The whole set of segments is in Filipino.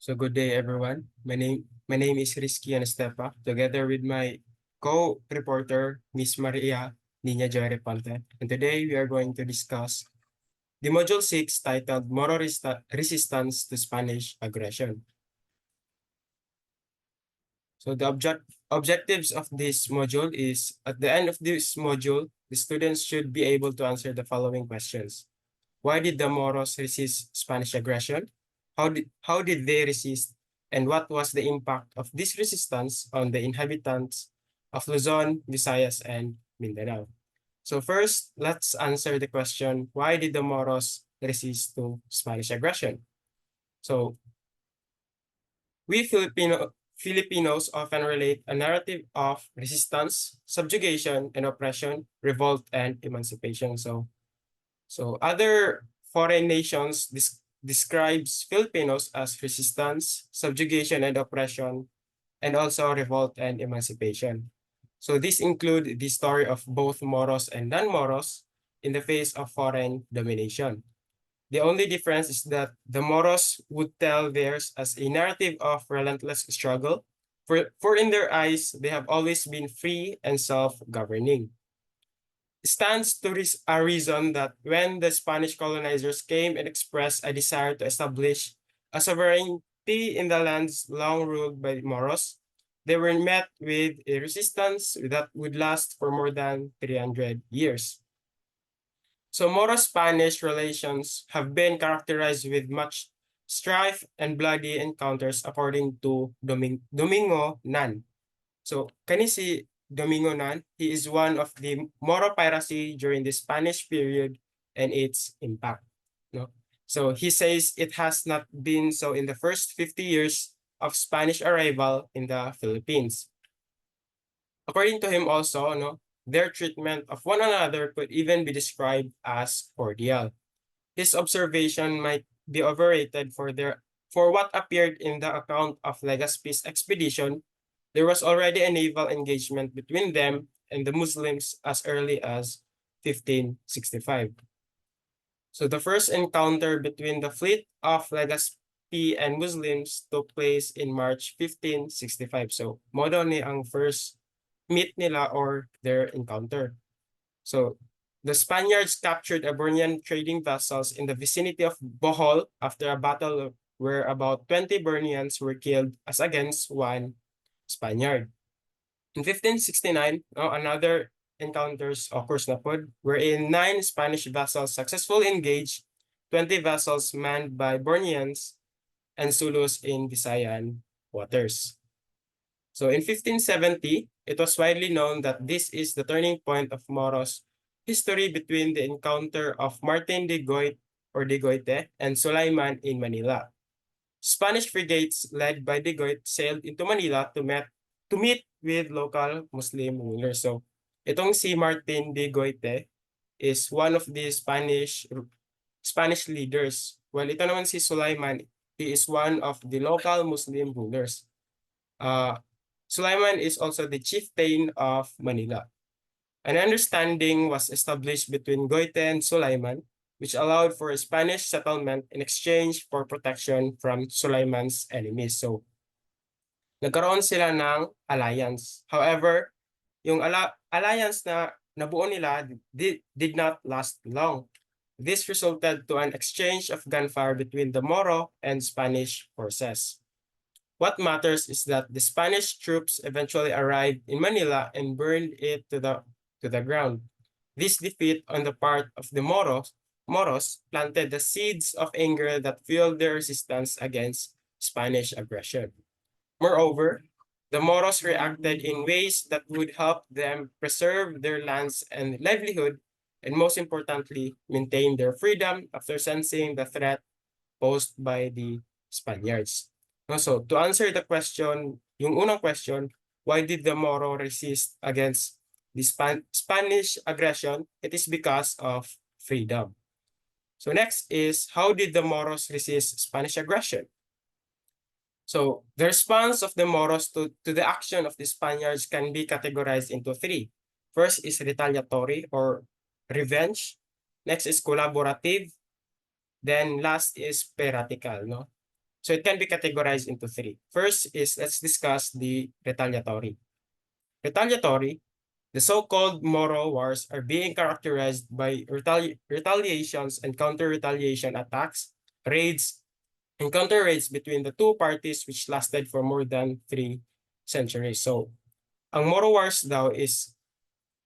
So good day, everyone. My name is Rizky Anastepa, together with my co-reporter, Miss Maria Nina Joy Ponte. And today we are going to discuss the Module 6 titled Moro Resistance to Spanish Aggression. So the objectives of this module is, at the end of this module, the students should be able to answer the following questions. Why did the Moros resist Spanish aggression? How did they resist? And what was the impact of this resistance on the inhabitants of Luzon, Visayas, and Mindanao? So first, let's answer the question, why did the Moros resist to Spanish aggression? So we Filipinos often relate a narrative of resistance, subjugation, and oppression, revolt, and emancipation. So other foreign nations describes Filipinos as resistance, subjugation, and oppression, and also revolt and emancipation. So this include the story of both Moros and non-Moros in the face of foreign domination. The only difference is that the Moros would tell theirs as a narrative of relentless struggle, for in their eyes, they have always been free and self-governing. Stands to a reason that when the Spanish colonizers came and expressed a desire to establish a sovereignty in the lands long ruled by Moros, they were met with a resistance that would last for more than 300 years. So Moro-Spanish relations have been characterized with much strife and bloody encounters according to Domingo Nan. So can you see Domingo Nan? He is one of the Moro piracy during the Spanish period and its impact. No? So he says it has not been so in the first 50 years of Spanish arrival in the Philippines. According to him also, their treatment of one another could even be described as cordial. His observation might be overrated for what appeared in the account of Legazpi's expedition. There was already a naval engagement between them and the Muslims as early as 1565. So the first encounter between the fleet of Legazpi and Muslims took place in March 1565. So mo daw ni ang first meet nila or their encounter. So the Spaniards captured Iberian trading vessels in the vicinity of Bohol after a battle where about 20 Bernarians were killed as against one Spaniard. In 1569, another encounters occurs na pod, wherein 9 Spanish vessels successfully engaged 20 vessels manned by Borneans and Zulus in Visayan waters. So in 1570, it was widely known that this is the turning point of Moros history between the encounter of Martin de Goit or de Goite and Sulaiman in Manila. Spanish frigates led by de Goit sailed into Manila to meet with local Muslim rulers. So itong si Martin de Goite is one of the Spanish leaders. While ito naman si Sulaiman, he is one of the local Muslim rulers. Sulaiman is also the chieftain of Manila. An understanding was established between Goite and Sulaiman, which allowed for a Spanish settlement in exchange for protection from Sulaiman's enemies. So, nagkaroon sila ng alliance. However, yung alliance na nabuo nila did not last long. This resulted to an exchange of gunfire between the Moro and Spanish forces. What matters is that the Spanish troops eventually arrived in Manila and burned it to the ground. This defeat on the part of the Moros planted the seeds of anger that fueled their resistance against Spanish aggression. Moreover, the Moros reacted in ways that would help them preserve their lands and livelihood, and most importantly, maintain their freedom after sensing the threat posed by the Spaniards. So, to answer the question, yung unang question, why did the Moro resist against the Spanish aggression? It is because of freedom. So next is, how did the Moros resist Spanish aggression? So the response of the Moros to the action of the Spaniards can be categorized into 3. First is retaliatory or revenge. Next is collaborative. Then last is piratical. So it can be categorized into three. First is let's discuss the retaliatory. Retaliatory, the so-called Moro Wars are being characterized by retaliations and counter-retaliation attacks, raids, and counter-raids between the two parties which lasted for more than 3 centuries. So, ang Moro Wars daw is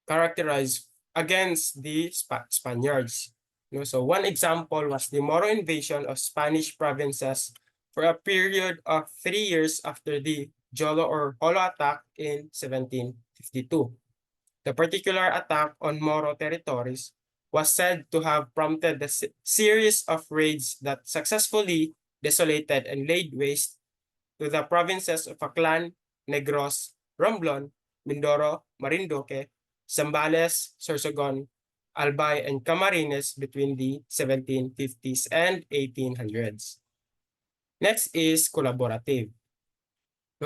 characterized against the Spaniards. So one example was the Moro invasion of Spanish provinces for a period of 3 years after the Jolo or Holo attack in 1752. The particular attack on Moro territories was said to have prompted the series of raids that successfully desolated and laid waste to the provinces of Aklan, Negros, Romblon, Mindoro, Marinduque, Zambales, Sorsogon, Albay, and Camarines between the 1750s and 1800s. Next is collaborative.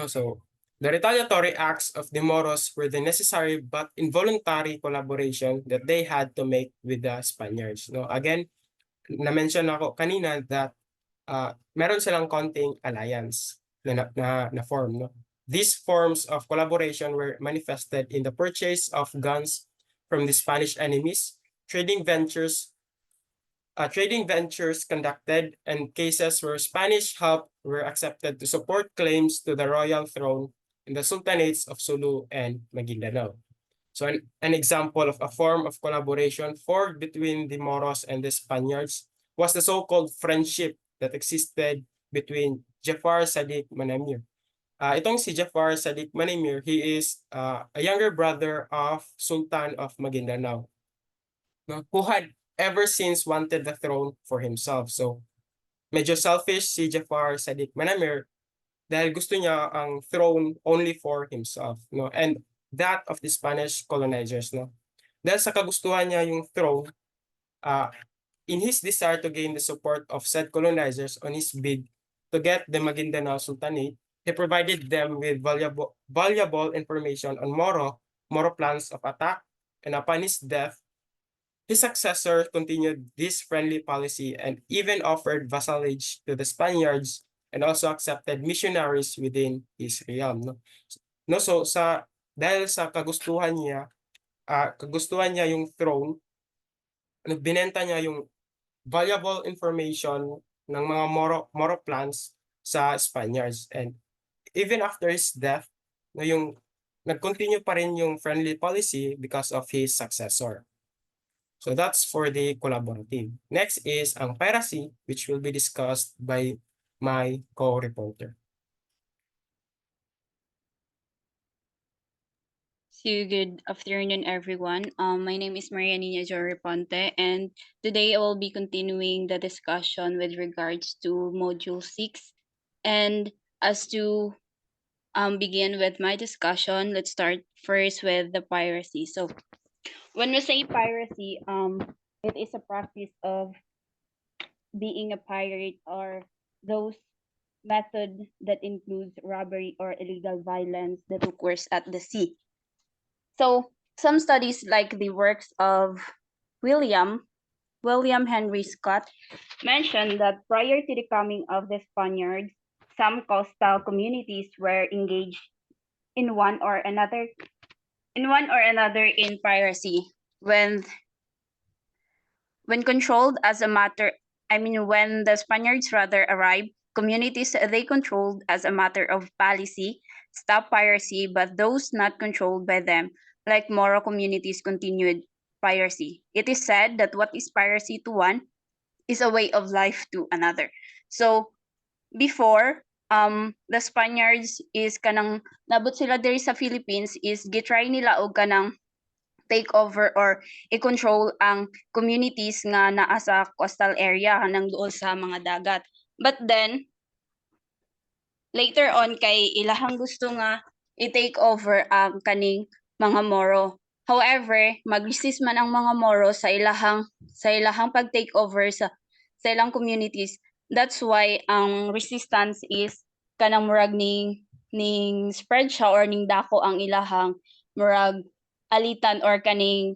So, the retaliatory acts of the Moros were the necessary but involuntary collaboration that they had to make with the Spaniards. Again, na-mention ako kanina that meron silang konting alliance na form. These forms of collaboration were manifested in the purchase of guns from the Spanish enemies, trading ventures conducted, and cases where Spanish help were accepted to support claims to the royal throne in the sultanates of Sulu and Maguindanao. So an example of a form of collaboration forged between the Moros and the Spaniards was the so-called friendship that existed between Jafar Sadiq Manamir. Itong si Jafar Sadiq Manamir, he is a younger brother of Sultan of Maguindanao, who had ever since wanted the throne for himself. So medyo selfish si Jafar Sadiq Manamir dahil gusto niya ang throne only for himself, and that of the Spanish colonizers. Dahil sa kagustuhan niya yung throne, uh, in his desire to gain the support of said colonizers on his bid to get the Maguindanao Sultanate, he provided them with valuable information on Moro plans of attack, and upon his death, his successor continued this friendly policy and even offered vassalage to the Spaniards and also accepted missionaries within his realm. So dahil sa kagustuhan niya yung throne, binenta niya yung valuable information ng mga Moro plans sa Spaniards, and even after his death, yung nag-continue pa rin yung friendly policy because of his successor. So that's for the collaborative. Next is ang piracy, which will be discussed by my co-reporter. So good afternoon, everyone. My name is Maria Nina Ponte, and today I will be continuing the discussion with regards to Module 6. And as to begin with my discussion, let's start first with the piracy. So when we say piracy, it is a practice of being a pirate or those method that includes robbery or illegal violence that occurs at the sea. So some studies like the works of William Henry Scott mentioned that prior to the coming of the Spaniards, some coastal communities were engaged in one or another in piracy when controlled as a matter when the Spaniards rather arrived, communities they controlled as a matter of policy stop piracy, but those not controlled by them, like Moro communities, continued piracy. It is said that what is piracy to one is a way of life to another. So before the Spaniards is kanang nabot sila diri sa Philippines is gitry nila og kanang take over or i-control ang communities nga naa sa coastal area nang duol sa mga dagat. But then later on kay ilahang gusto nga i-take over ang kaning mga Moro. However, mag-resist man ang mga Moro sa ilahang pag-take over sa ilang communities. That's why ang resistance is kanang murag ning spread siya or ning dako ang ilahang murag alitan or kaning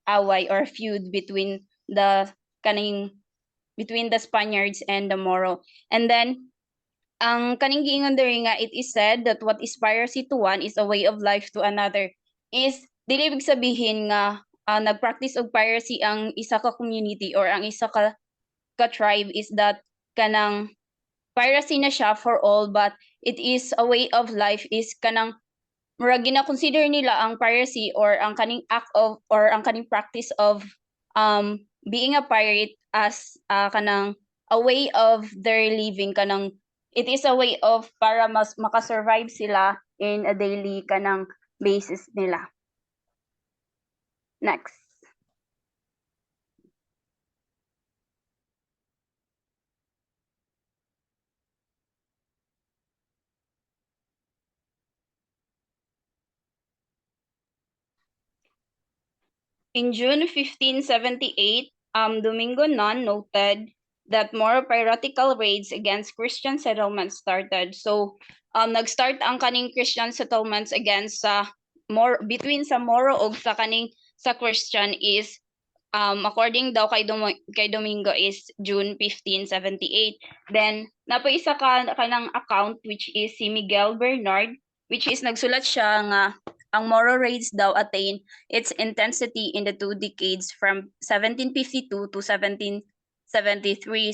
away or feud between the Spaniards and the Moro. And then Ang kaning giingon diri nga it is said that what is piracy to one is a way of life to another is dili ibig sabihin nga nag-practice og piracy ang isa ka community or ang isa ka tribe is that kanang piracy na siya for all, but it is a way of life is kanang murag gina-consider nila ang piracy or ang kaning act of or ang kaning practice of being a pirate as kanang a way of their living, kanang it is a way of para mas makasurvive sila in a daily kanang basis nila. Next. In June 1578, Domingo Nunn noted that more piratical raids against Christian settlements started. So, nag-start ang kaning Christian settlements against between sa Moro og sa kaning sa Christian is according daw kay Domingo is June 1578. Then napaisa kanang account which is si Miguel Bernard, which is nagsulat siya nga ang Moro raids daw attain its intensity in the 2 decades from 1752 to 1773.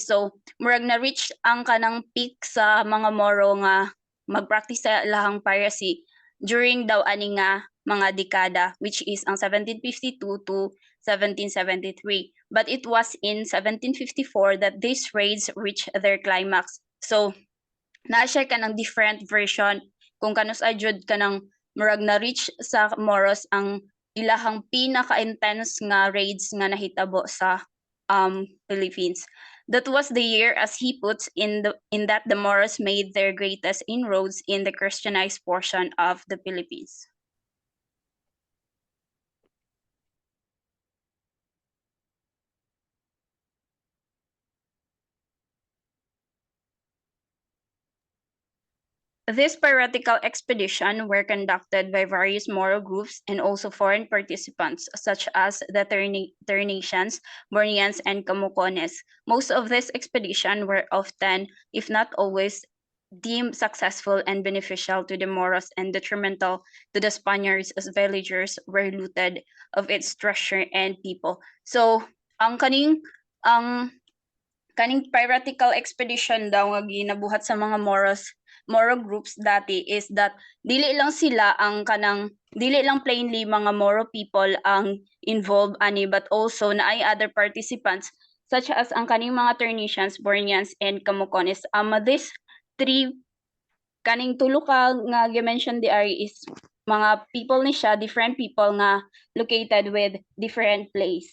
So murag na reach ang kanang peak sa mga Moro nga magpractice sa lahang piracy during daw ani nga mga dekada, which is ang 1752 to 1773. But it was in 1754 that these raids reached their climax. So, na-share ka ng different version kung kanus ajud ka ng murag na-reach sa Moros ang ilahang pinaka-intense nga raids nga nahitabo sa Philippines. That was the year, as he puts in that the Moros made their greatest inroads in the Christianized portion of the Philippines. These piratical expeditions were conducted by various Moro groups and also foreign participants, such as the Ternatians, Borneans, and Camucones. Most of these expeditions were often, if not always, deemed successful and beneficial to the Moros and detrimental to the Spaniards as villagers were looted of its treasure and people. So, ang kaning piratical expedition daw nga ginabuhat sa mga Moro groups dati is that dili lang sila ang dili lang plainly mga Moro people ang involved ani, but also naay other participants such as ang kaning mga Ternatians, Borneans, and Camucones. These three kaning tulo ka nga gi-mention di is mga people ni siya, different people nga located with different place.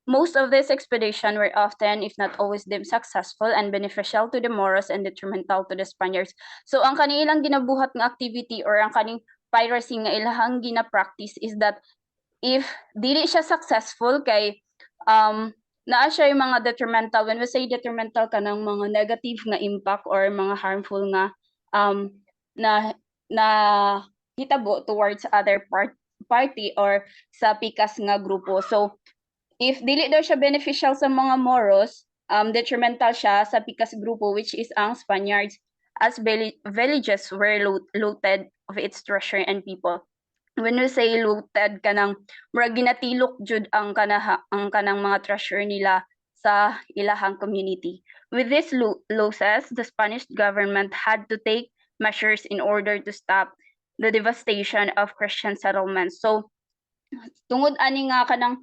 Most of these expeditions were often, if not always, deemed successful and beneficial to the Moros and detrimental to the Spaniards. So ang kanilang ginabuhat nga activity or ang kaning piracy nga ilahang gina-practice is that if dili siya successful kay naa siya yung mga detrimental. When we say detrimental, kanang mga negative nga impact or mga harmful nga na hitabo towards other party or sa pikas nga grupo. So if dili daw siya beneficial sa mga Moros, detrimental siya sa pikas grupo, which is ang Spaniards, as villages were looted of its treasure and people. When we say looted, kanang murag ginatilok jud ang kanang mga treasure nila sa ilahang community. With these losses, the Spanish government had to take measures in order to stop the devastation of Christian settlements. So tungod ani nga kanang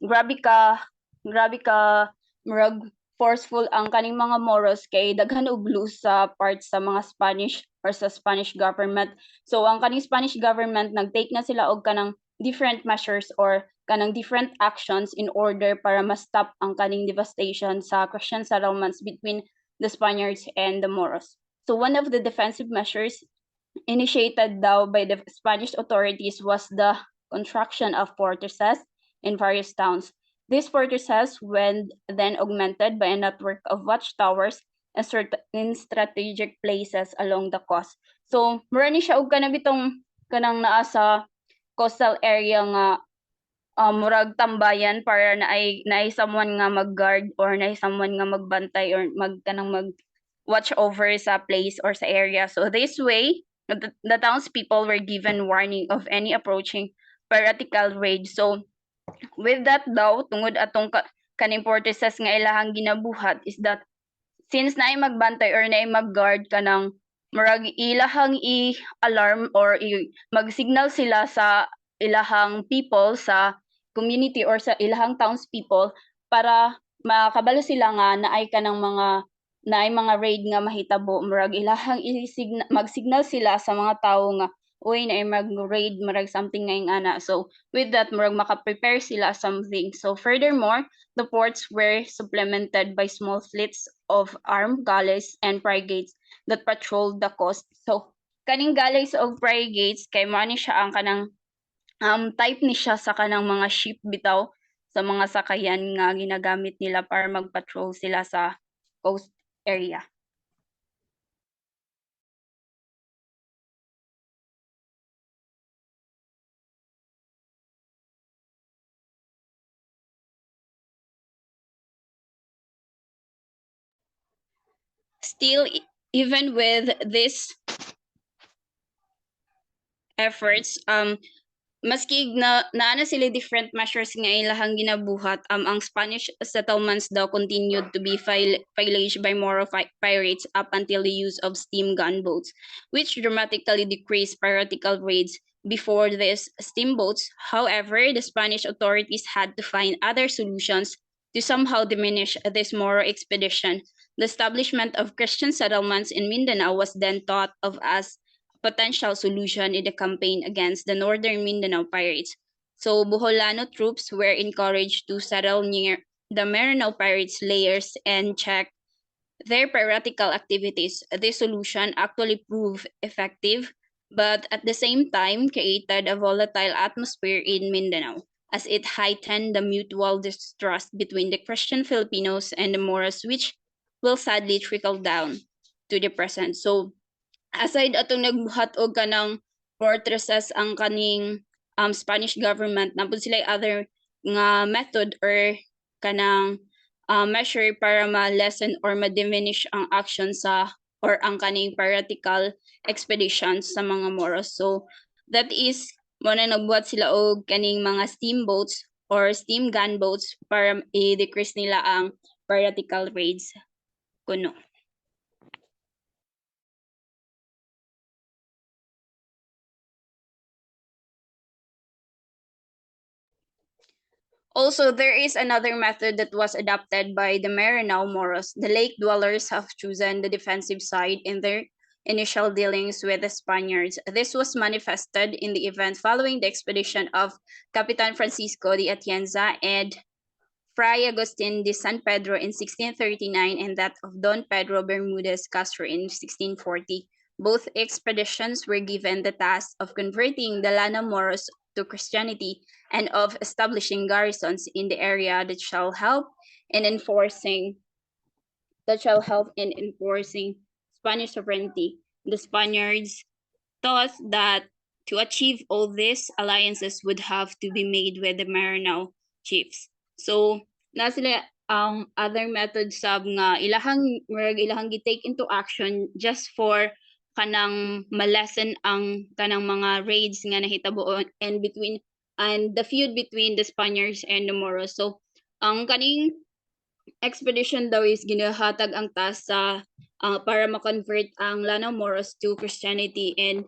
grabe ka murag forceful ang kaning mga Moros kay daghan og loose sa parts sa mga Spanish or sa Spanish government. So ang kaning Spanish government nagtake na sila og kanang different measures or kanang different actions in order para ma-stop ang kaning devastation sa Christian settlements between the Spaniards and the Moros. So one of the defensive measures initiated daw by the Spanish authorities was the construction of fortresses in various towns. These fortresses were then augmented by a network of watchtowers in strategic places along the coast. So, mura ni siya og kanang naa sa coastal area nga murag tambayan para naay someone nga mag-guard or naay someone nga magbantay or watch over sa place or sa area. So this way, the townspeople were given warning of any approaching piratical raid. So with that daw, tungod atong kaning fortresses nga ilahang ginabuhat is that since naay magbantay or naay mag-guard kanang murag ilahang i-alarm or mag-signal sila sa ilahang people sa community or sa ilahang townspeople para makabalo sila nga naay kanang mga raid nga mahitabo murag ilahang mag-signal sila sa mga tawo nga uy naay mag-raid murag something nga ana. So with that murag maka-prepare sila something. So furthermore, the ports were supplemented by small fleets of armed galleys and frigates that patrolled the coast. So kaning galleys of frigates kay mao ni siya ang kanang type ni siya sa kanang mga ship bitaw sa mga sakayan nga ginagamit nila para mag-patrol sila sa coast area. Still, even with this efforts, maski naana sila different measures nga ilahang ginabuhat, ang Spanish settlements daw continued to be pillaged by Moro pirates up until the use of steam gunboats, which dramatically decreased piratical raids. Before these steamboats, however, the Spanish authorities had to find other solutions to somehow diminish this Moro expedition. The establishment of Christian settlements in Mindanao was then thought of as potential solution in the campaign against the northern Mindanao pirates. So Buholano troops were encouraged to settle near the Maranao pirates' lairs and check their piratical activities. This solution actually proved effective, but at the same time created a volatile atmosphere in Mindanao, as it heightened the mutual distrust between the Christian Filipinos and the Moros, which will sadly trickle down to the present. So aside atong nagbuhat og kanang fortresses ang kaning Spanish government, napud sila other nga method or kanang measure para ma-lessen or ma-diminish ang action sa or ang kaning piratical expeditions sa mga Moros. So that is mo na nagbuhat sila og kaning mga steamboats or steam gunboats para i-decrease nila ang piratical raids kuno. Also, there is another method that was adopted by the Maranao Moros. The lake dwellers have chosen the defensive side in their initial dealings with the Spaniards. This was manifested in the event following the expedition of Capitan Francisco de Atienza and Fray Agustin de San Pedro in 1639 and that of Don Pedro Bermudez Castro in 1640. Both expeditions were given the task of converting the Lana Moros to Christianity and of establishing garrisons in the area that shall help in enforcing Spanish sovereignty. The Spaniards thought that to achieve all this, alliances would have to be made with the Maranao chiefs. So, na sila ang other methods sab nga ilahang gi-take into action just for kanang malesen ang kanang mga raids nga nahitabo and the feud between the Spaniards and the Moros. So, ang kaning expedition daw is ginahatag ang task sa para ma-convert ang Lanao Moros to Christianity and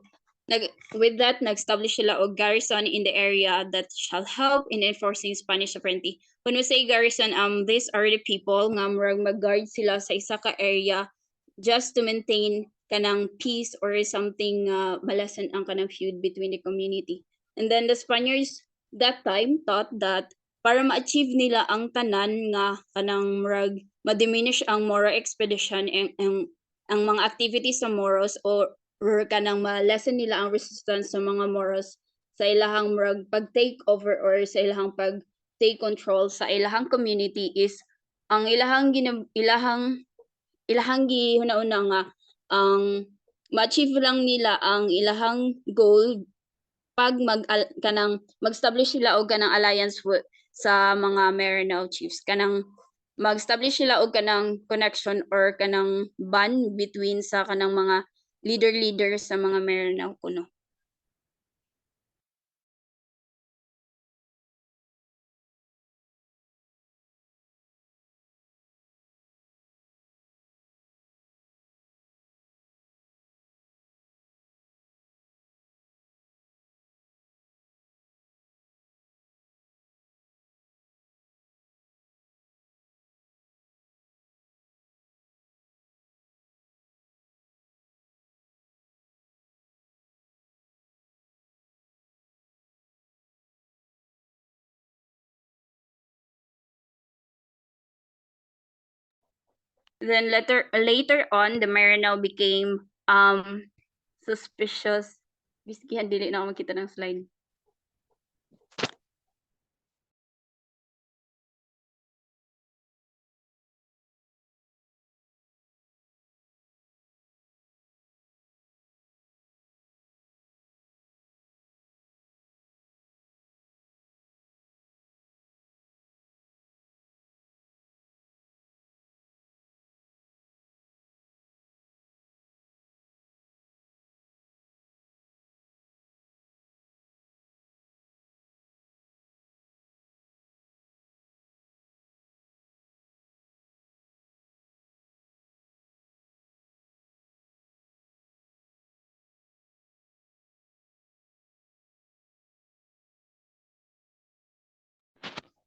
with that nag-establish sila og garrison in the area that shall help in enforcing Spanish sovereignty. When we say garrison, these are the people nga murag mag-guard sila sa isa ka area just to maintain kanang peace or something malasan ang kanang feud between the community. And then the Spaniards that time thought that para ma-achieve nila ang tanan nga kanang murag ma-diminish ang Moro expedition ang mga activities sa Moros or kanang ma-lessen nila ang resistance sa mga Moros sa ilahang murag pag-take over or sa ilahang pag-take control sa ilahang community is ang ilahang gihuna-una nga ang ma-achieve lang nila ang ilahang goal pag mag-establish sila og kanang alliance sa mga Maranao chiefs kanang mag-establish sila og kanang connection or kanang bond between sa kanang mga leader sa mga Maranao kuno. Then later on, the Maranao became suspicious. Biskihan dili na ako makita ng slide.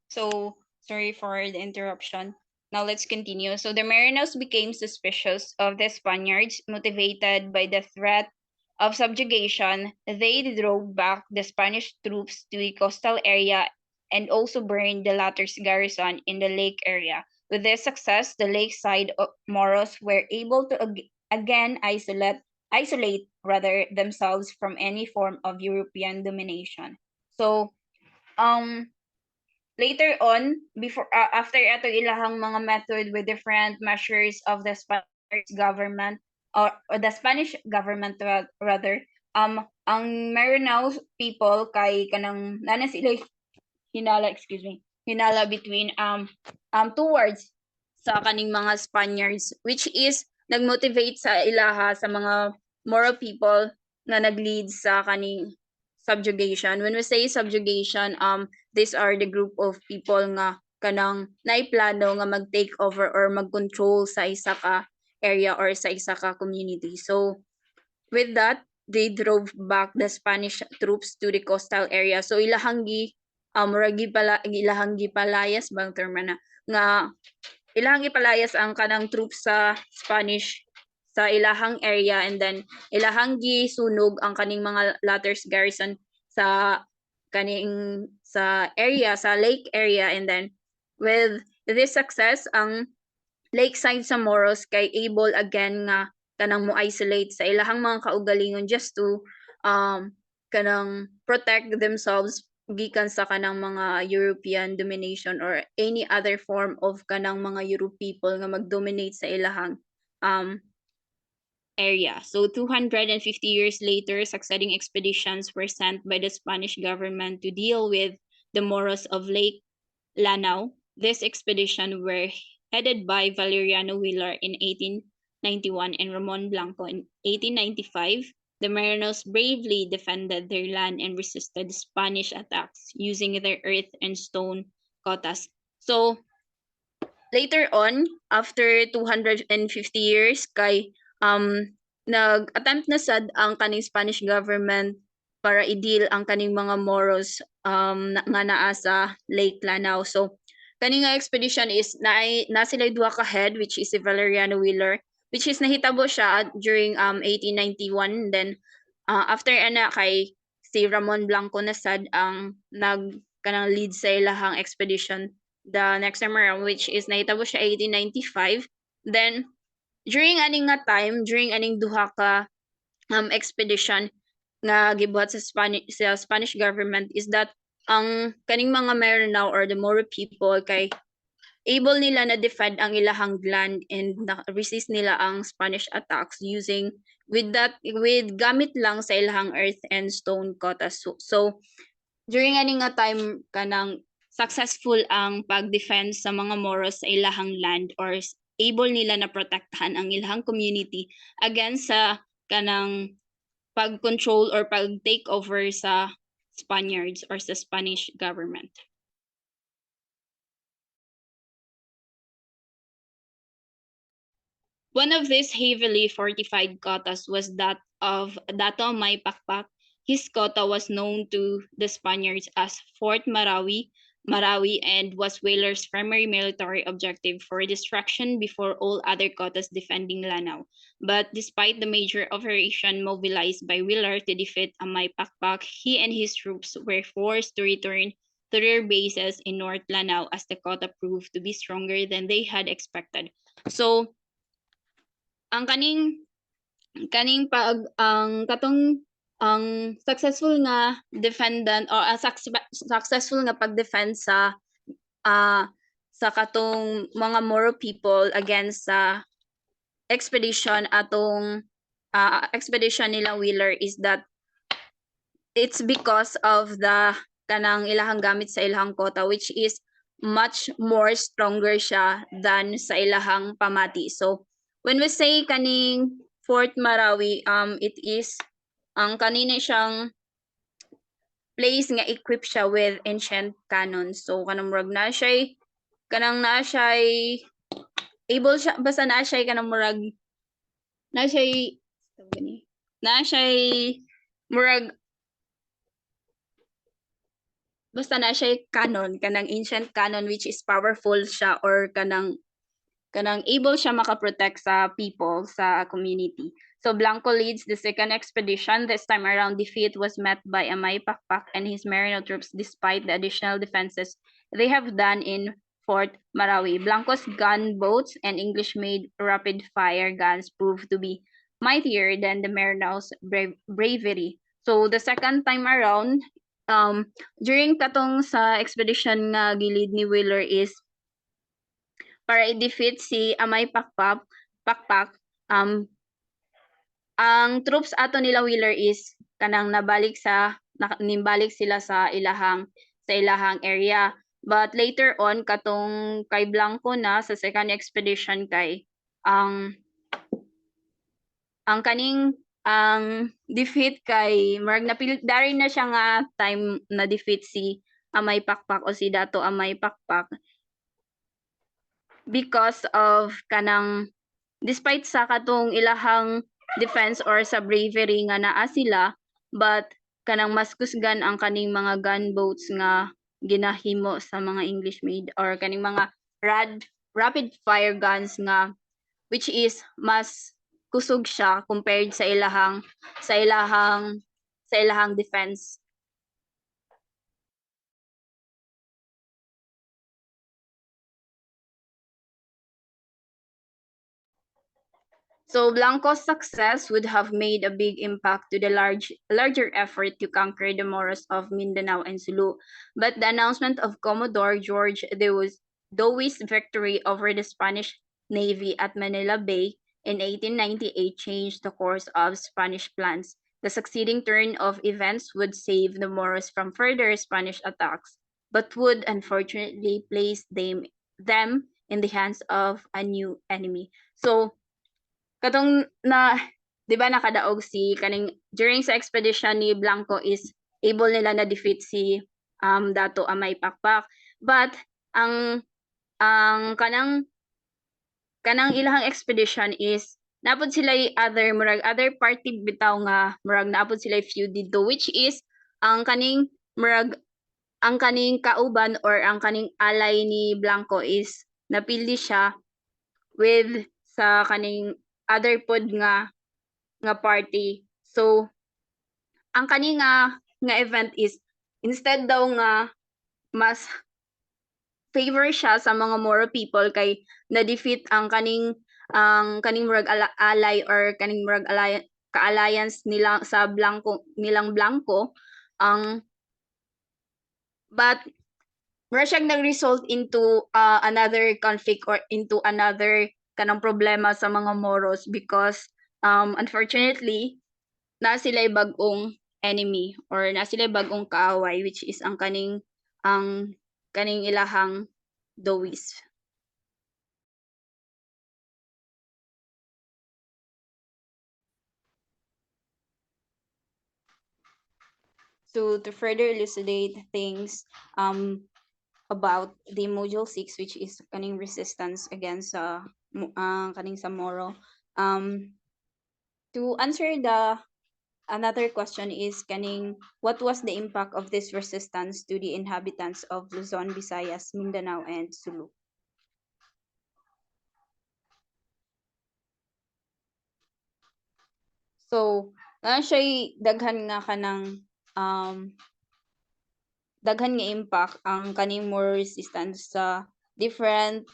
So, sorry for the interruption. Now let's continue. So the Marinos became suspicious of the Spaniards, motivated by the threat of subjugation. They drove back the Spanish troops to the coastal area and also burned the latter's garrison in the lake area. With this success, the lakeside Moros were able to again isolate rather themselves from any form of European domination. So, um later on, before after ato ilahang mga method with different measures of the Spanish government or the Spanish government rather, ang Maranao people kay kanang nana sila hinala, excuse me, hinala between towards sa kaning mga Spaniards, which is nagmotivate sa ilaha sa mga Moro people na naglead sa kaning subjugation. When we say subjugation, these are the group of people nga kanang naiplano nga mag-take over or mag-control sa isa ka area or sa isa ka community. So with that, they drove back the Spanish troops to the coastal area. So ilahang ilahang gipalayas bang term na nga ilahang gipalayas ang kanang troops sa Spanish sa ilahang area, and then ilahang gisunog ang kaning mga latter's garrison sa kaning sa area, sa lake area, and then with this success ang lakeside sa Moros kay able again nga kanang mo isolate sa ilahang mga kaugalingon just to kanang protect themselves gikan sa kanang mga European domination or any other form of kanang mga Euro people nga mag-dominate sa ilahang area. So 250 years later, succeeding expeditions were sent by the Spanish government to deal with the Moros of Lake Lanao. This expedition were headed by Valeriano Wheeler in 1891 and Ramon Blanco in 1895. The Marinos bravely defended their land and resisted Spanish attacks using their earth and stone cotas. So later on, after 250 years, kay nag-attempt na sad ang kaning Spanish government para i-deal ang kaning mga Moros nga naa sa Lake Lanao. So kaning nga expedition is na sila duha ka head, which is si Valeriano Wheeler, which is nahitabo siya during 1891. Then after ana kay si Ramon Blanco na sad ang kanang lead sa ilahang expedition the next time around, which is nahitabo siya 1895. Then during aning nga time, during aning duha ka expedition nga gibuhat sa Spanish government is that ang kaning mga Maranao or the Moro people kay able nila na defend ang ilahang land and resist nila ang Spanish attacks using with gamit lang sa ilahang earth and stone cotas. So during ani nga time kanang successful ang pag-defense sa mga Moros sa ilahang land or able nila na protektahan ang ilahang community against sa kanang pag-control or pag-take over sa Spaniards or sa Spanish government. One of these heavily fortified kotas was that of Dato May Pakpak. His kota was known to the Spaniards as Fort Marawi, and was Whaler's primary military objective for destruction before all other kotas defending Lanao. But despite the major operation mobilized by Wheeler to defeat Amay Pakpak, he and his troops were forced to return to their bases in North Lanao as the kota proved to be stronger than they had expected. So, ang kaning pag ang katong ang successful nga defendant or successful nga pag-defend sa katong mga Moro people against sa expedition atong expedition nila Wheeler is that it's because of the kanang ilahang gamit sa ilahang kota, which is much more stronger siya than sa ilahang pamati. So when we say kaning Fort Marawi, it is ang kanina siyang place nga equipped siya with ancient cannons. So kanang murag na siya kanang na siya able siya basta na siya kanang murag na siya na siya murag basta na siya canon kanang ancient canon which is powerful siya or kanang able siya makaprotect sa people sa community. So Blanco leads the second expedition. This time around, defeat was met by Amay Pakpak and his Merino troops despite the additional defenses they have done in Fort Marawi. Blanco's gunboats and English-made rapid-fire guns proved to be mightier than the Merino's bravery. So the second time around, during katong sa expedition nga gilid ni Wheeler is para i-defeat si Amay Pakpak, ang troops ato nila Wheeler is kanang nimbalik sila sa ilahang area. But later on katong kay Blanco na sa second expedition kay ang defeat kay marag dari na siya nga time na defeat si Amay Pakpak o si Dato Amay Pakpak because of kanang despite sa katong ilahang defense or sa bravery nga naa sila, but kanang mas kusgan ang kaning mga gunboats nga ginahimo sa mga English made or kaning mga rapid fire guns nga which is mas kusog siya compared sa ilahang defense. So Blanco's success would have made a big impact to the larger effort to conquer the Moros of Mindanao and Sulu. But the announcement of Commodore George Dewey's victory over the Spanish Navy at Manila Bay in 1898 changed the course of Spanish plans. The succeeding turn of events would save the Moros from further Spanish attacks, but would unfortunately place them in the hands of a new enemy. So katong na 'di ba nakadaog si kaning during sa expedition ni Blanco is able nila na defeat si Dato Amay Pakpak, but ang kanang ilahang expedition is napod sila other party bitaw nga murag naapod sila feud dito which is ang kaning kauban or ang kaning alay ni Blanco is napili siya with sa kaning other pod nga party. So ang kani nga event is instead daw nga mas favor siya sa mga Moro people kay na-defeat ang kaning murag alay or kaning murag ka-alliance nila sa nilang Blanco but siyang nag-result into another conflict or into another kanang problema sa mga Moros because unfortunately na sila bagong enemy or na sila bagong kaaway which is ang kaning ilahang dowis. So to further elucidate things about the module 6, which is kaning resistance against kaning sa Moro, to answer the another question is kaning what was the impact of this resistance to the inhabitants of Luzon, Visayas, Mindanao, and Sulu? So, na siya daghan nga kanang daghan nga impact ang kaning Moro resistance sa different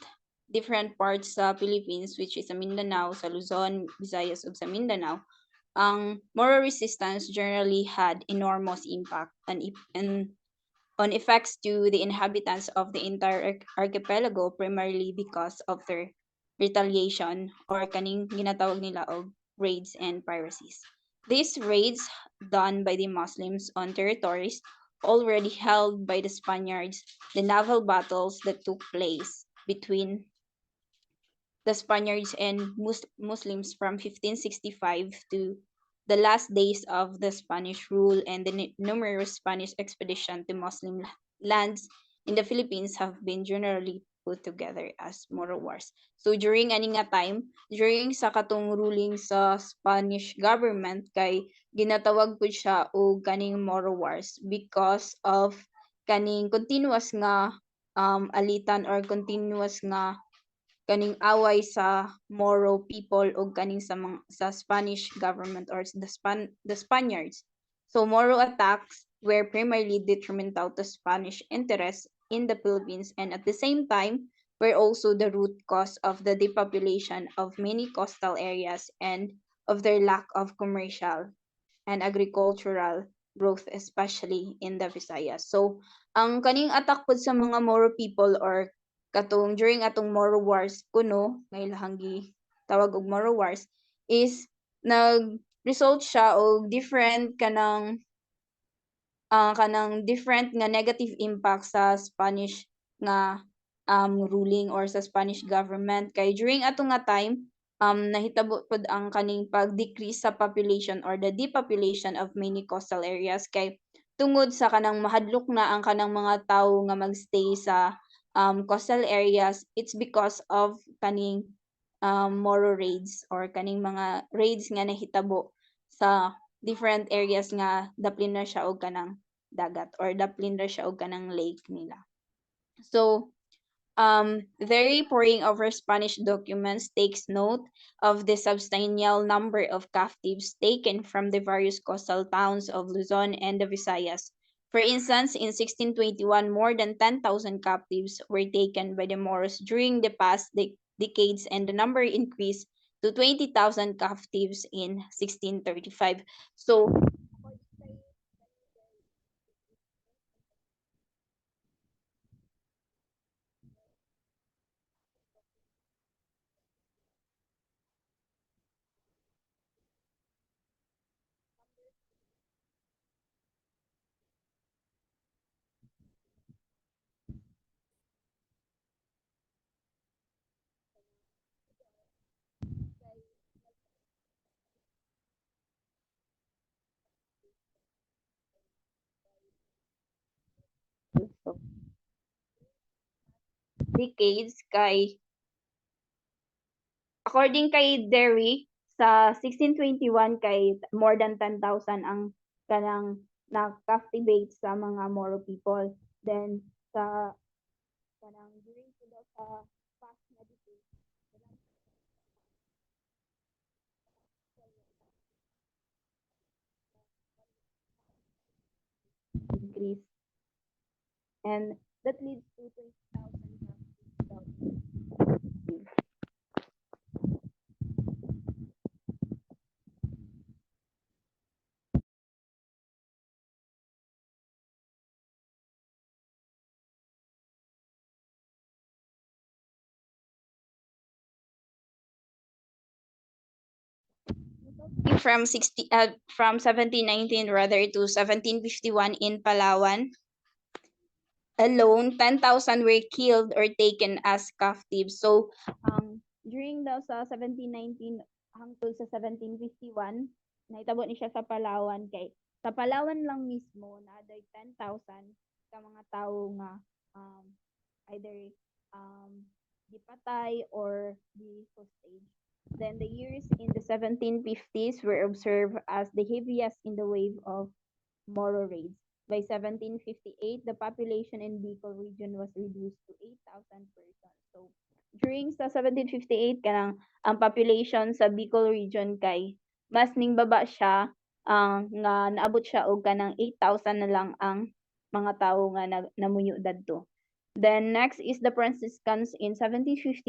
parts sa Philippines, which is sa Mindanao, sa Luzon, Visayas, ug sa Mindanao. Ang Moro resistance generally had enormous impact on effects to the inhabitants of the entire archipelago, primarily because of their retaliation or kaning ginatawag nila og raids and piracies. These raids done by the Muslims on territories already held by the Spaniards, the naval battles that took place between the Spaniards and Muslims from 1565 to the last days of the Spanish rule, and the numerous Spanish expeditions to Muslim lands in the Philippines have been generally put together as Moro Wars. So during ani nga time, during sa katong ruling sa Spanish government, kay ginatawag pud siya og kaning Moro Wars because of kaning continuous nga alitan or continuous nga kaning away sa Moro people o kaning sa Spanish government or the Spaniards. So Moro attacks were primarily detrimental to Spanish interests in the Philippines, and at the same time were also the root cause of the depopulation of many coastal areas and of their lack of commercial and agricultural growth, especially in the Visayas. So, ang kaning attack pod sa mga Moro people or katong during atong Moro Wars kuno, nga ilahang tawag og Moro Wars, is nag-result siya og different kanang different nga negative impact sa Spanish nga ruling or sa Spanish government. Kay during ato nga time, nahitabo pod ang kaning pag-decrease sa population or the depopulation of many coastal areas, kay tungod sa kanang mahadlok na ang kanang mga tawo nga magstay sa coastal areas. It's because of kaning Moro raids or kaning mga raids nga nahitabo sa different areas nga daplin na siya og kanang dagat or daplin ra siya og kanang lake nila. So, the reporting over Spanish documents takes note of the substantial number of captives taken from the various coastal towns of Luzon and the Visayas. For instance, in 1621, more than 10,000 captives were taken by the Moros during the past decades, and the number increased to 20,000 captives in 1635. So, decades kay according kay Derry, sa 1621 kay more than 10,000 ang kanang na-captivate sa mga Moro people. Then sa kanang during sa past na decade, increase, and that leads to 20,000 captives. From 1719 rather to 1751 in Palawan. alone, 10,000 were killed or taken as captives. So, during daw sa 1719 hangtod sa 1751, nahitabo ni siya sa Palawan kay sa Palawan lang mismo na ada 10,000 ka mga tawo nga um, either gipatay or di hostage. Then the years in the 1750s were observed as the heaviest in the wave of Moro raids. By 1758, the population in Bicol region was reduced to 8,000 persons. So, during sa 1758, kanang ang population sa Bicol region kay mas ning baba siya nga naabot siya og kanang 8,000 na lang ang mga tawo nga namuyo dadto. Then next is the Franciscans in 1759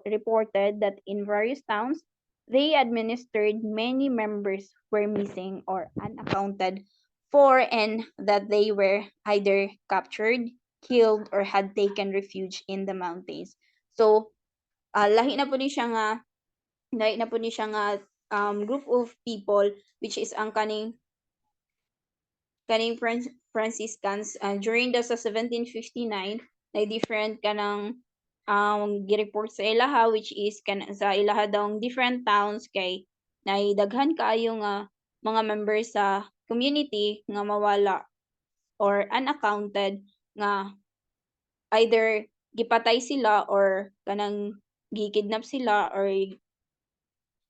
reported that in various towns they administered many members were missing or unaccounted for and that they were either captured, killed, or had taken refuge in the mountains. So, lahi na po ni siya nga group of people which is ang kaning Franciscans during the sa 1759 na different kanang gi-report sa ilaha which is sa ilaha daw different towns kay naidaghan kaayo nga mga members sa community nga mawala or unaccounted nga either gipatay sila or kanang gikidnap sila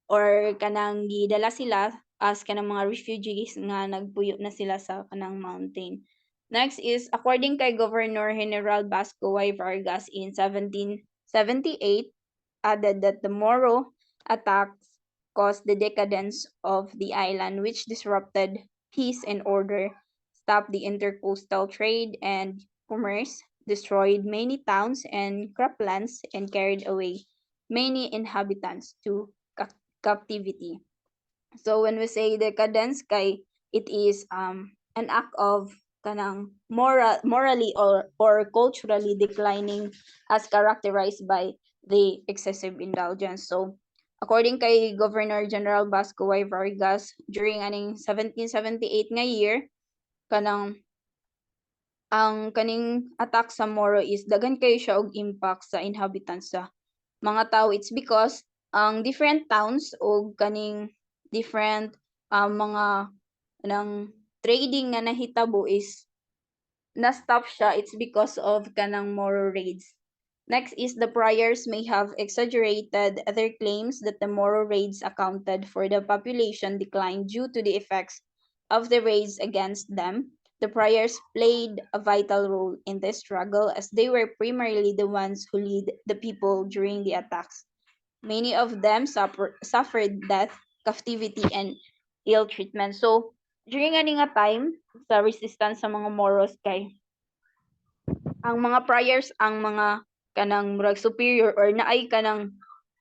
or kanang gidala sila as kanang mga refugees nga nagpuyo na sila sa kanang mountain. Next is according kay Governor General Vasco Y. Vargas in 1778 added that the Moro attacks caused the decadence of the island which disrupted peace and order, stopped the intercoastal trade and commerce, destroyed many towns and croplands, and carried away many inhabitants to captivity. So when we say decadence kay it is an act of kanang morally or culturally declining as characterized by the excessive indulgence. So according kay Governor General Vasco Y. Vargas during aning 1778 nga year kanang ang kaning attack sa Moro is daghan kayo siya og impact sa inhabitants sa mga tao. It's because ang different towns o kaning different mga ng trading nga nahitabo is na-stop siya. It's because of kanang Moro raids. Next is the priors may have exaggerated their claims that the Moro raids accounted for the population decline due to the effects of the raids against them. The priors played a vital role in this struggle as they were primarily the ones who lead the people during the attacks. Many of them suffered death, captivity, and ill treatment. So, during ani nga time, sa resistance sa mga Moros kay ang mga priors ang mga kanang murag superior or naay kanang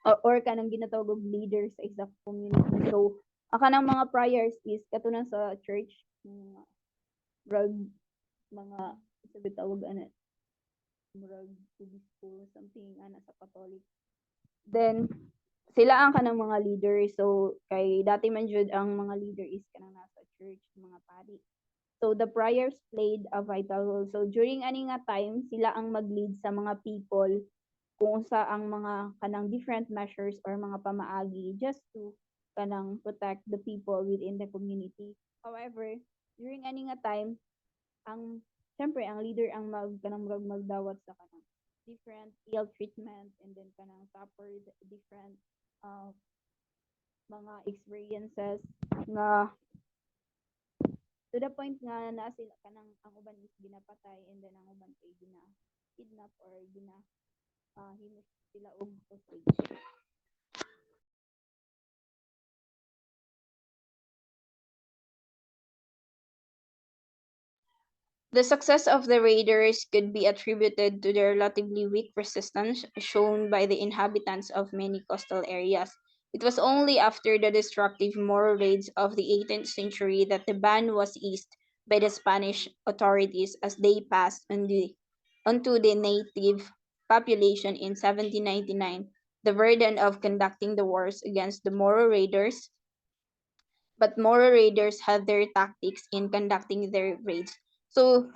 or kanang ginatawag og leader sa exact community. So, ang kanang mga priors is katunan sa church murag mga sabi tawag ana murag obispo something ana sa Catholic. Then sila ang kanang mga leader. So kay dati man jud ang mga leader is kanang nasa church, mga pari. So the priors played a vital role. So during ani nga time, sila ang mag-lead sa mga people kung unsa ang mga kanang different measures or mga pamaagi just to kanang protect the people within the community. However, during ani nga time, ang syempre ang leader ang kanang magdawat sa kanang different ill treatment and then kanang suffered different uh, mga experiences nga to the point nga na sila kanang ang uban is ginapatay and then ang uban kay gina kidnap or gina himo sila og hostage. The success of the raiders could be attributed to their relatively weak resistance shown by the inhabitants of many coastal areas. It was only after the destructive Moro raids of the 18th century that the ban was eased by the Spanish authorities as they passed onto the native population in 1799 the burden of conducting the wars against the Moro raiders, but Moro raiders had their tactics in conducting their raids. So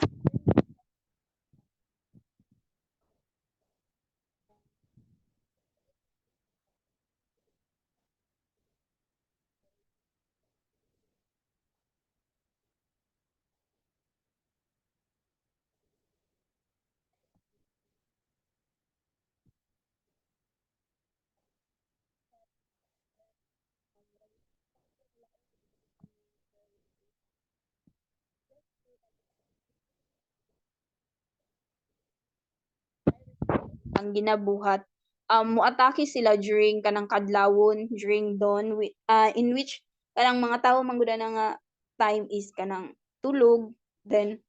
ilang ginabuhat. Moatake sila during kanang kadlawon, during dawn, in which kanang mga tawo mangguda na nga time is kanang tulog. Then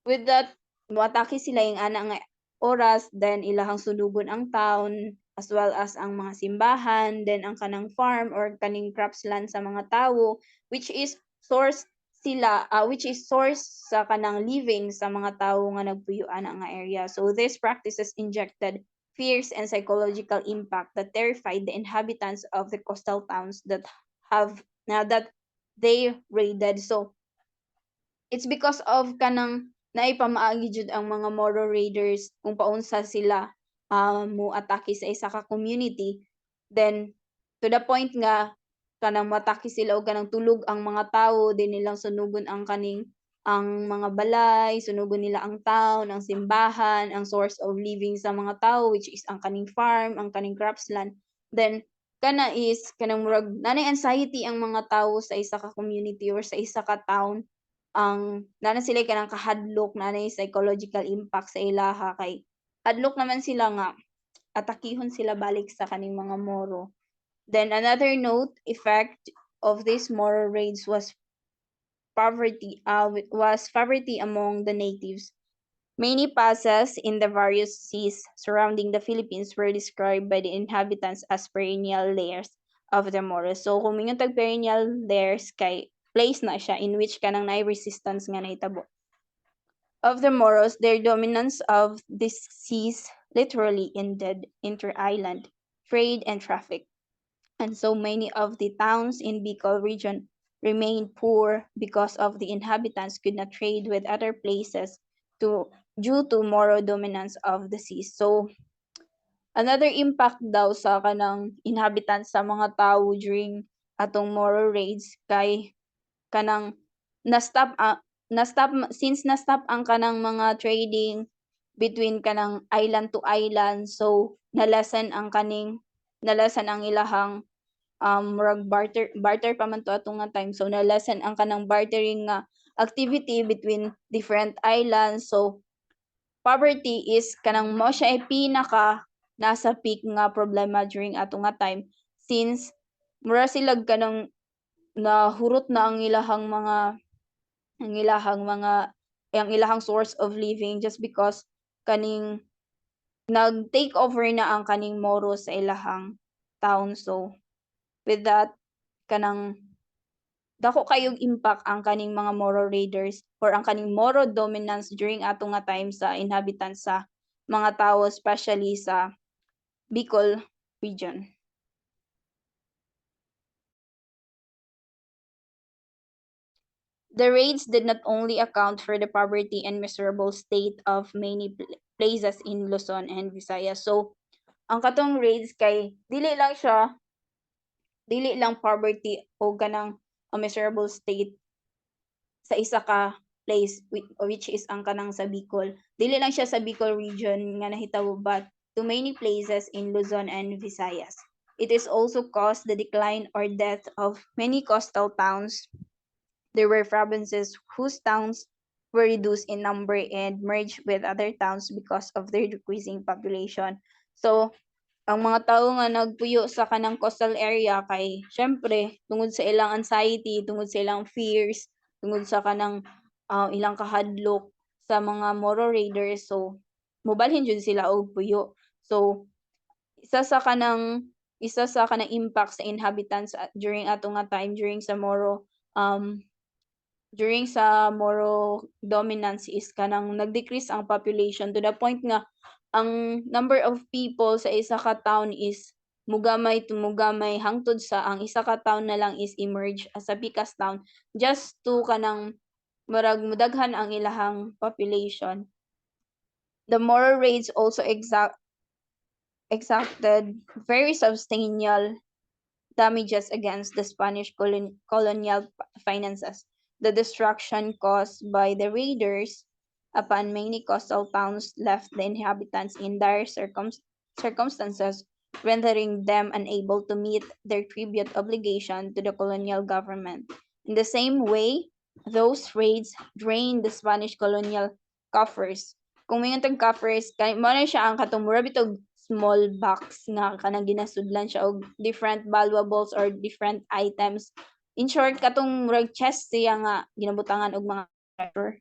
with that, moatake sila yung ana nga oras, then ilahang sunugon ang town as well as ang mga simbahan, then ang kanang farm or kaning crops land sa mga tawo, which is source sa kanang living sa mga tawo nga nagpuyo-an nga area. So these practices injected fears and psychological impact that terrified the inhabitants of the coastal towns that they raided. So it's because of kanang naipamaagi jud ang mga Moro raiders kung paunsa sila moatake sa isa ka community. Then to the point nga kanang matake sila og kanang tulog ang mga tawo, din nilang sunugon ang mga balay, sunugon nila ang town, ang simbahan, ang source of living sa mga tao, which is ang kaning farm, ang kaning cropsland. Then kanang murag nanay anxiety ang mga tawo sa isa ka community or sa isa ka town. Ang nana sila kanang kahadlok, nanay psychological impact sa ilaha, kay hadlok naman sila nga atakihon sila balik sa kaning mga Moro. Then another note effect of these Moro raids was poverty among the natives. Many passes in the various seas surrounding the Philippines were described by the inhabitants as perennial layers of the Moro. So kung mingon tag perennial layers kay place na siya in which kanang naay resistance nga nahitabo. Of the Moros, their dominance of these seas literally ended inter-island trade and traffic. And so many of the towns in Bicol region remained poor because of the inhabitants could not trade with other places due to Moro dominance of the seas. So another impact daw sa kanang inhabitants sa mga tao during atong Moro raids kay kanang na-stop since na-stop ang kanang mga trading between kanang island to island, so nalasan ang ilahang murag barter pa man to atong nga time, so nalasan ang kanang bartering nga activity between different islands. So poverty is kanang mo siya ay pinaka nasa peak nga problema during atong nga time, since mura sila kanang nahurot na ang ilahang source of living just because kaning nag-take over na ang kaning Moro sa ilahang town. So with that, kanang dako kayong impact ang kaning mga Moro raiders or ang kaning Moro dominance during atong nga time sa inhabitants sa mga tao, especially sa Bicol region. The raids did not only account for the poverty and miserable state of many places in Luzon and Visayas. So ang katong raids kay dili lang poverty o kanang a miserable state sa isa ka place which is ang kanang sa Bicol. Dili lang siya sa Bicol region nga nahitabo, but to many places in Luzon and Visayas. It is also caused the decline or death of many coastal towns. There were provinces whose towns were reduced in number and merged with other towns because of their decreasing population. So ang mga tao nga nagpuyo sa kanang coastal area kay syempre tungod sa ilang anxiety, tungod sa ilang fears, tungod sa kanang ilang kahadlok sa mga Moro raiders, so mobalhin jud sila og puyo. So isa sa kanang impact sa inhabitants during atong nga time during sa Moro dominance is kanang nag-decrease ang population to the point nga ang number of people sa isa ka town is mugamay hangtod sa ang isa ka town na lang is emerge as a biggest town just to kanang murag mudaghan ang ilahang population. The Moro raids also exacted very substantial damages against the Spanish colonial finances. The destruction caused by the raiders upon many coastal towns left the inhabitants in dire circumstances, rendering them unable to meet their tribute obligation to the colonial government. In the same way, those raids drained the Spanish colonial coffers. Kung may coffers, mo na siya ang katong mura bitog small box nga kanang ginasudlan siya og different valuables or different items. In short, katong murag chest siya nga ginabutangan og mga treasure.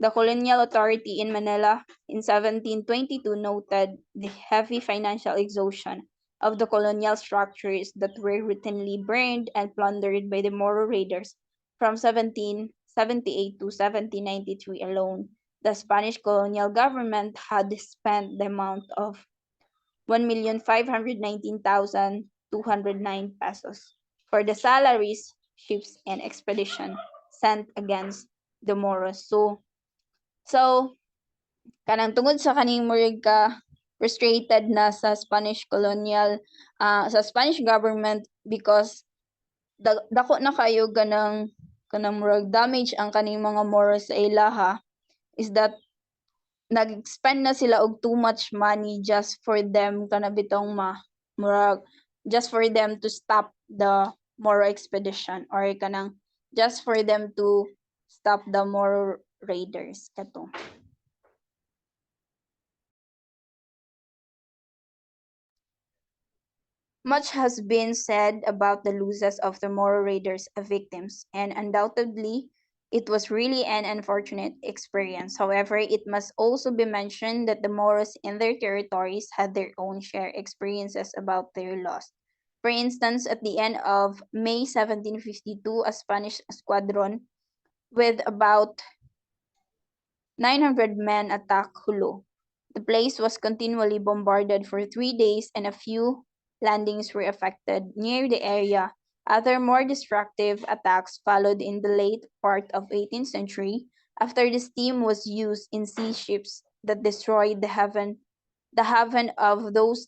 The colonial authority in Manila in 1722 noted the heavy financial exhaustion of the colonial structures that were routinely burned and plundered by the Moro raiders from 1778 to 1793 alone. The Spanish colonial government had spent the amount of 1,519,209 pesos for the salaries, ships, and expedition sent against the Moros. So kanang tungod sa kaning murag ka frustrated na sa Spanish colonial sa Spanish government because dako na kayo kanang murag damage ang kaning mga Moros sa ilaha is that nag-spend na sila og too much money just for them kanabitong murag just for them to stop the Moro expedition or kanang just for them to stop the Moro raiders kato. Much has been said about the losses of the Moro raiders' victims, and undoubtedly, it was really an unfortunate experience. However, it must also be mentioned that the Moros in their territories had their own shared experiences about their loss. For instance, at the end of May 1752, a Spanish squadron with about 900 men attacked Hulo. The place was continually bombarded for 3 days and a few landings were affected near the area. Other more destructive attacks followed in the late part of 18th century after the steam was used in sea ships that destroyed the haven of those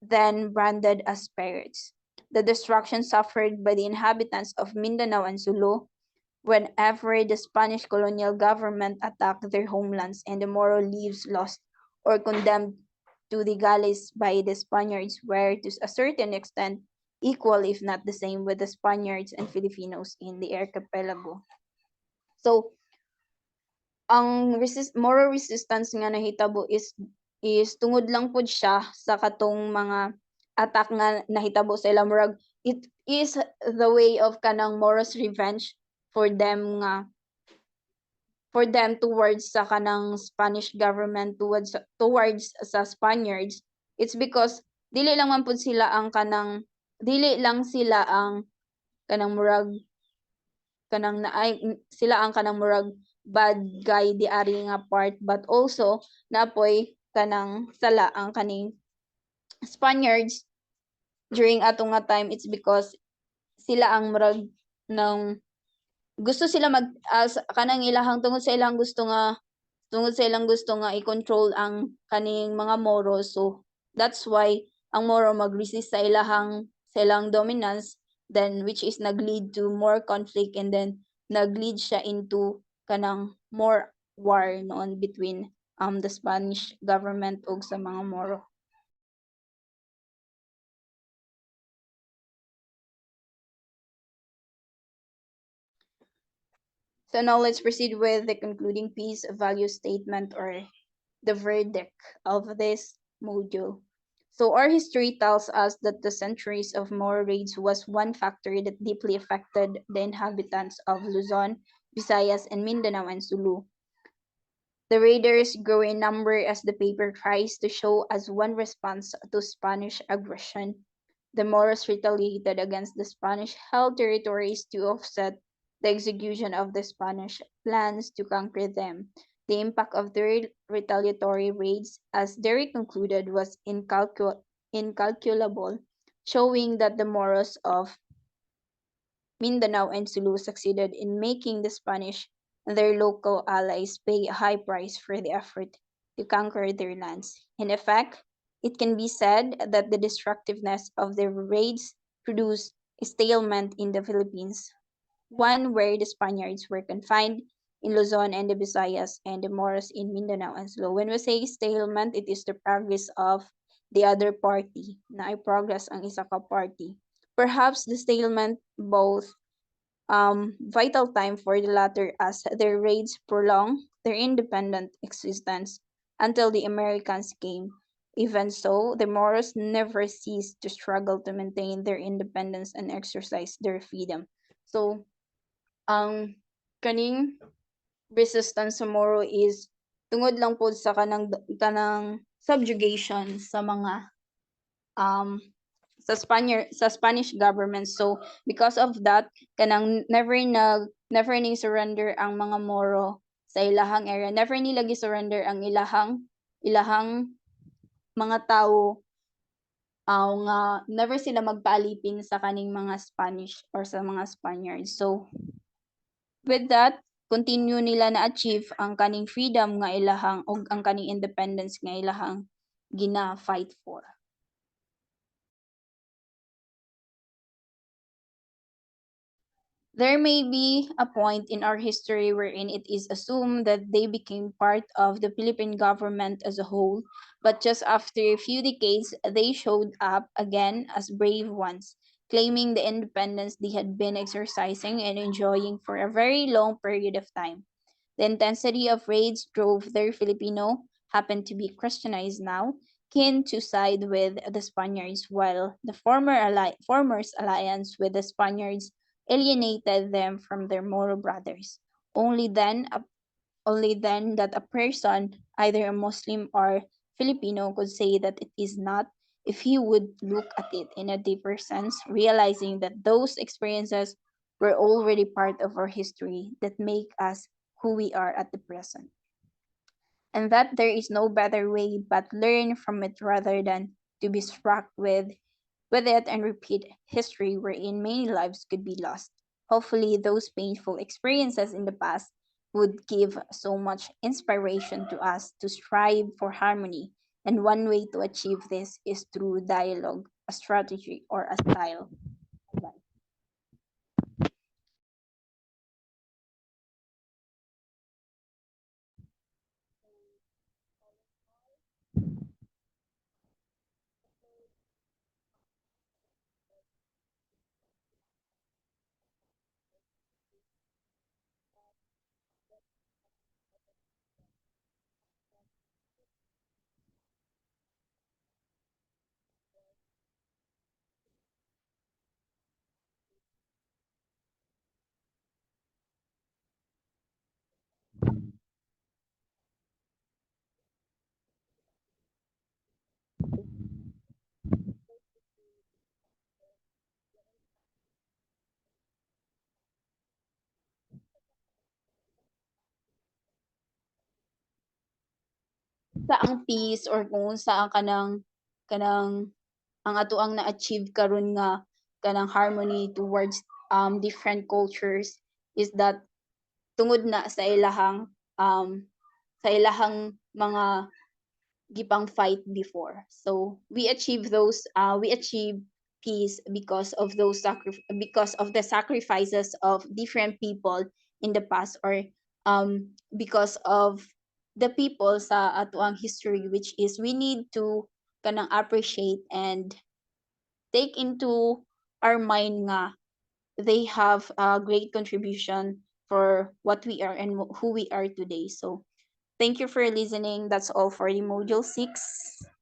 then branded as pirates. The destruction suffered by the inhabitants of Mindanao and Sulu whenever the Spanish colonial government attacked their homelands and the Moro leaves lost or condemned to the galleys by the Spaniards were to a certain extent equal if not the same with the Spaniards and Filipinos in the archipelago. So, ang Moro resistance nga nahitabo is tungod lang pud siya sa katong mga attack nga nahitabo sa ilang murag it is the way of kanang Moro's revenge for them towards sa kanang Spanish government towards sa Spaniards. It's because dili lang man pud sila ang dili lang sila ang kanang murag kanang naay sila ang kanang murag bad guy di ari nga part but also napoy kanang sala ang kaning Spaniards during ato nga time. It's because sila ang murag ng gusto sila kanang ilahang tungod sa ilang gusto nga i-control ang kaning mga Moro. So that's why ang Moro mag-resist sa ilang dominance then which is nag-lead to more conflict and then nag-lead siya into kanang more war noon between the Spanish government ug sa mga Moro. So now let's proceed with the concluding piece of value statement or the verdict of this module. So our history tells us that the centuries of Moro raids was one factor that deeply affected the inhabitants of Luzon, Visayas, and Mindanao and Sulu. The raiders grew in number as the paper tries to show as one response to Spanish aggression. The Moros retaliated against the Spanish-held territories to offset the execution of the Spanish plans to conquer them. The impact of the retaliatory raids, as Derry concluded, was incalculable, showing that the Moros of Mindanao and Sulu succeeded in making the Spanish and their local allies pay a high price for the effort to conquer their lands. In effect, it can be said that the destructiveness of the raids produced a stalemate in the Philippines, one where the Spaniards were confined in Luzon and the Visayas and the Moros in Mindanao and Sulu. When we say stalemate, it is the progress of the other party, na ay progress ang isa ka party. Perhaps the stalemate both vital time for the latter as their raids prolonged their independent existence until the Americans came. Even so, the Moros never ceased to struggle to maintain their independence and exercise their freedom. So, ang kaning resistance sa Moro is tungod lang po sa kanang subjugation sa mga um sa Spanish government. So because of that, kanang never ning surrender ang mga Moro sa ilahang area. Never nila gi-surrender ang ilahang mga tao nga never sila magpaalipin sa kaning mga Spanish or sa mga Spaniards. So with that, continue nila na achieve ang kaning freedom nga ilahang og ang kaning independence nga ilahang gina-fight for. There may be a point in our history wherein it is assumed that they became part of the Philippine government as a whole, but just after a few decades, they showed up again as brave ones, claiming the independence they had been exercising and enjoying for a very long period of time. The intensity of raids drove their Filipino, happened to be Christianized now, kin to side with the Spaniards, while the former's alliance with the Spaniards alienated them from their Moro brothers. Only then that a person, either a Muslim or Filipino, could say that it is not if he would look at it in a deeper sense, realizing that those experiences were already part of our history that make us who we are at the present. And that there is no better way but learn from it rather than to be struck with it and repeat history wherein many lives could be lost. Hopefully, those painful experiences in the past would give so much inspiration to us to strive for harmony. And one way to achieve this is through dialogue, a strategy, or a style. Sa ang peace or kung saan kanang ang ato ang na-achieve karon nga kanang harmony towards different cultures is that tungod na sa ilahang mga gipang fight before. So we achieve peace because of because of the sacrifices of different people in the past, or because of the people sa atuang history, which is we need to kanang appreciate and take into our mind nga they have a great contribution for what we are and who we are today. So thank you for listening. That's all for the module 6.